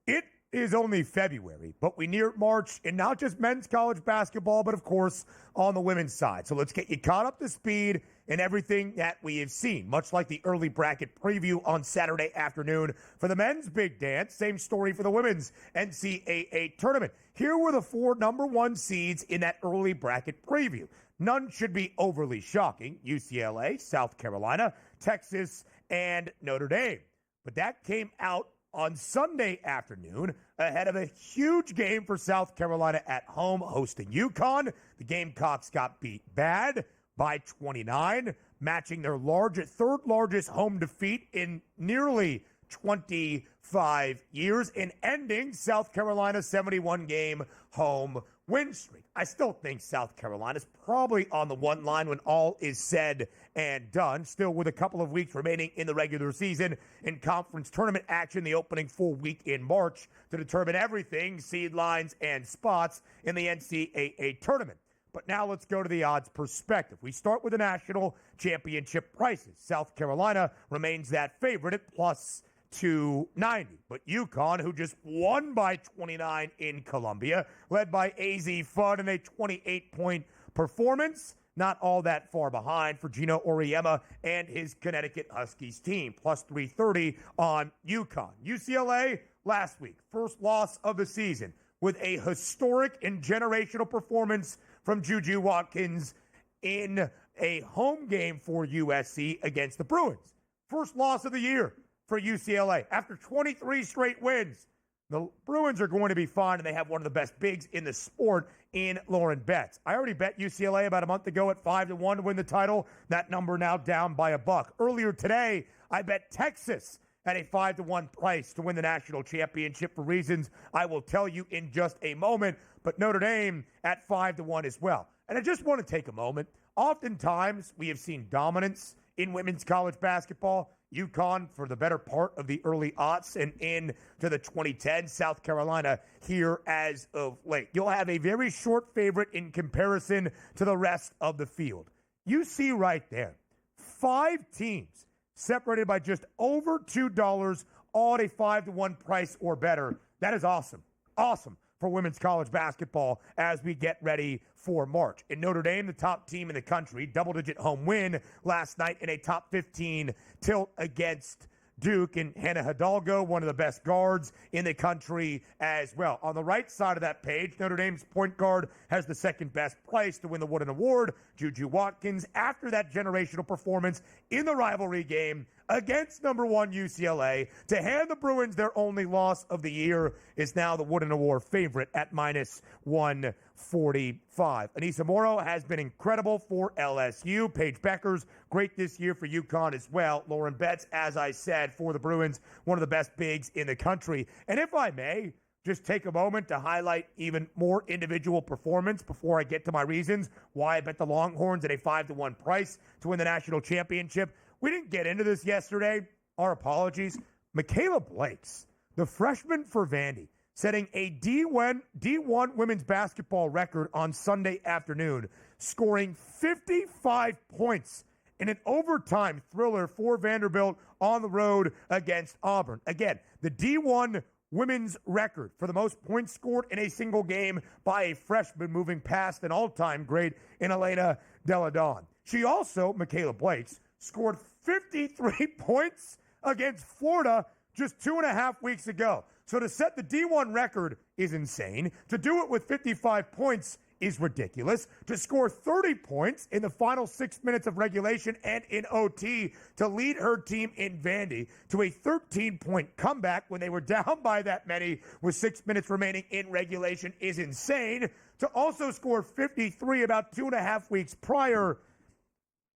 It is only February, but we near March, and not just men's college basketball, but of course on the women's side. So let's get you caught up to speed in everything that we have seen, much like the early bracket preview on Saturday afternoon for the men's big dance. Same story for the women's NCAA tournament. Here were the 4 number 1 seeds in that early bracket preview. None should be overly shocking: UCLA, South Carolina, Texas, and Notre Dame. But that came out on Sunday afternoon ahead of a huge game for South Carolina at home hosting UConn. The Gamecocks got beat bad by 29, matching their third largest home defeat in nearly 25 years and ending South Carolina's 71-game home win streak. I still think South Carolina's probably on the one line when all is said and done, still with a couple of weeks remaining in the regular season in conference tournament action, the opening full week in March to determine everything, seed lines and spots in the NCAA tournament. But now let's go to the odds perspective. We start with the national championship prices. South Carolina remains that favorite at plus 290. But UConn, who just won by 29 in Columbia, led by AZ Fudd in a 28-point performance, not all that far behind for Gino Auriemma and his Connecticut Huskies team, plus 330 on UConn. UCLA last week, first loss of the season, with a historic and generational performance from JuJu Watkins in a home game for USC against the Bruins. First loss of the year for UCLA after 23 straight wins. The Bruins are going to be fine, and they have one of the best bigs in the sport in Lauren Betts. I already bet UCLA about a month ago at 5-1 to win the title. That number now down by $1. Earlier today, I bet Texas at a 5-1 price to win the national championship for reasons I will tell you in just a moment, but Notre Dame at 5-1 as well. And I just want to take a moment. Oftentimes, we have seen dominance in women's college basketball. UConn for the better part of the early aughts and into the 2010s. South Carolina here as of late. You'll have a very short favorite in comparison to the rest of the field. You see right there, 5 teams separated by just over $2, all at a 5-1 price or better. That is awesome. Awesome for women's college basketball as we get ready for March. In Notre Dame, the top team in the country, double-digit home win last night in a top 15 tilt against Duke, and Hannah Hidalgo, one of the best guards in the country as well. On the right side of that page, Notre Dame's point guard has the second best price to win the Wooden Award, JuJu Watkins, after that generational performance in the rivalry game against number 1 UCLA. To hand the Bruins their only loss of the year is now the Wooden Award favorite at minus 145. Anissa Morrow has been incredible for LSU. Paige Beckers, great this year for UConn as well. Lauren Betts, as I said, for the Bruins, one of the best bigs in the country. And if I may, just take a moment to highlight even more individual performance before I get to my reasons why I bet the Longhorns at a 5-1 price to win the national championship. We didn't get into this yesterday. Our apologies. Mikayla Blakes, the freshman for Vandy, setting a D1 women's basketball record on Sunday afternoon, scoring 55 points in an overtime thriller for Vanderbilt on the road against Auburn. Again, the D1 women's record for the most points scored in a single game by a freshman, moving past an all-time great in Elena Delle Donne. She also, Mikayla Blakes, scored 53 points against Florida just 2.5 weeks ago. So to set the D1 record is insane. To do it with 55 points is ridiculous. To score 30 points in the final 6 minutes of regulation and in OT to lead her team in Vandy to a 13-point comeback when they were down by that many with 6 minutes remaining in regulation is insane. To also score 53 about 2.5 weeks prior,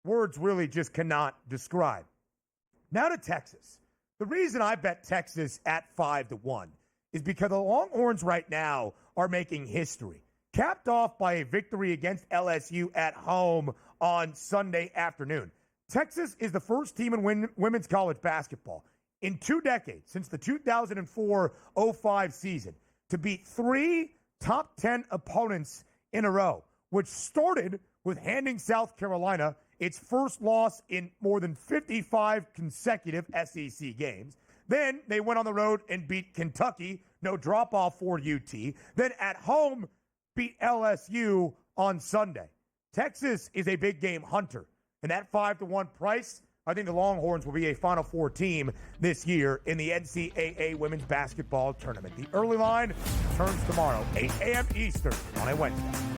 words really just cannot describe. Now to Texas. The reason I bet Texas at 5-1 is because the Longhorns right now are making history, capped off by a victory against LSU at home on Sunday afternoon. Texas is the first team in women's college basketball in 2 decades, since the 2004-05 season, to beat 3 top 10 opponents in a row, which started with handing South Carolina its first loss in more than 55 consecutive SEC games. Then they went on the road and beat Kentucky. No drop-off for UT. Then at home, beat LSU on Sunday. Texas is a big game hunter. And that 5-1 price, I think the Longhorns will be a Final Four team this year in the NCAA women's basketball tournament. The early line turns tomorrow, 8 a.m. Eastern on a Wednesday.